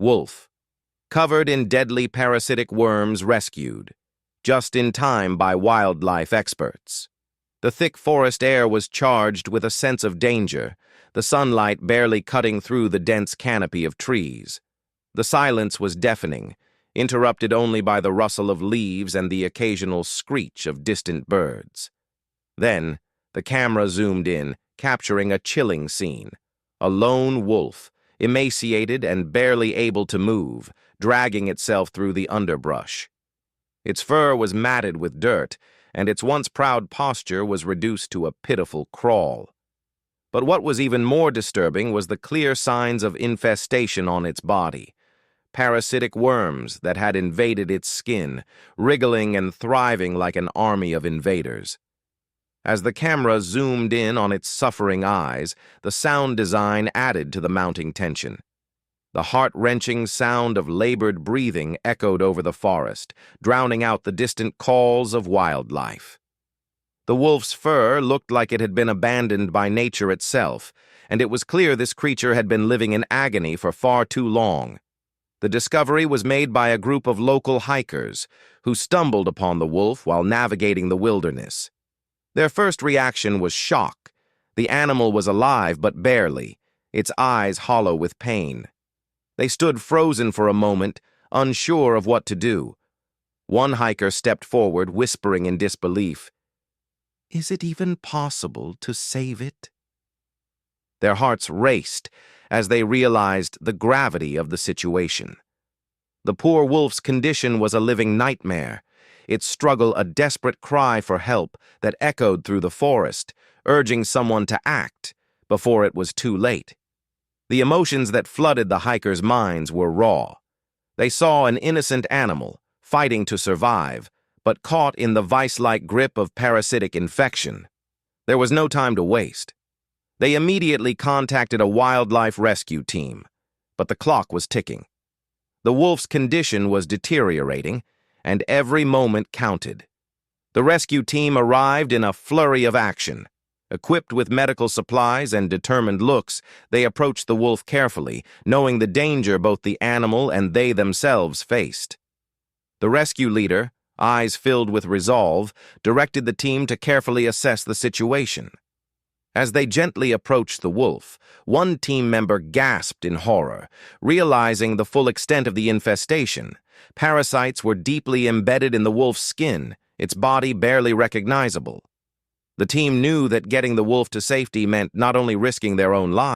Wolf, covered in deadly parasitic worms, rescued, just in time by wildlife experts. The thick forest air was charged with a sense of danger, the sunlight barely cutting through the dense canopy of trees. The silence was deafening, interrupted only by the rustle of leaves and the occasional screech of distant birds. Then, the camera zoomed in, capturing a chilling scene. A lone wolf, emaciated and barely able to move, dragging itself through the underbrush. Its fur was matted with dirt, and its once proud posture was reduced to a pitiful crawl. But what was even more disturbing was the clear signs of infestation on its body. Parasitic worms that had invaded its skin, wriggling and thriving like an army of invaders. As the camera zoomed in on its suffering eyes, the sound design added to the mounting tension. The heart-wrenching sound of labored breathing echoed over the forest, drowning out the distant calls of wildlife. The wolf's fur looked like it had been abandoned by nature itself, and it was clear this creature had been living in agony for far too long. The discovery was made by a group of local hikers who stumbled upon the wolf while navigating the wilderness. Their first reaction was shock. The animal was alive, but barely, its eyes hollow with pain. They stood frozen for a moment, unsure of what to do. One hiker stepped forward, whispering in disbelief, "Is it even possible to save it?" Their hearts raced as they realized the gravity of the situation. The poor wolf's condition was a living nightmare, its struggle a desperate cry for help that echoed through the forest, urging someone to act before it was too late. The emotions that flooded the hikers' minds were raw. They saw an innocent animal, fighting to survive, but caught in the vice-like grip of parasitic infection. There was no time to waste. They immediately contacted a wildlife rescue team, but the clock was ticking. The wolf's condition was deteriorating, and every moment counted. The rescue team arrived in a flurry of action. Equipped with medical supplies and determined looks, they approached the wolf carefully, knowing the danger both the animal and they themselves faced. The rescue leader, eyes filled with resolve, directed the team to carefully assess the situation. As they gently approached the wolf, one team member gasped in horror, realizing the full extent of the infestation. Parasites were deeply embedded in the wolf's skin, its body barely recognizable. The team knew that getting the wolf to safety meant not only risking their own lives,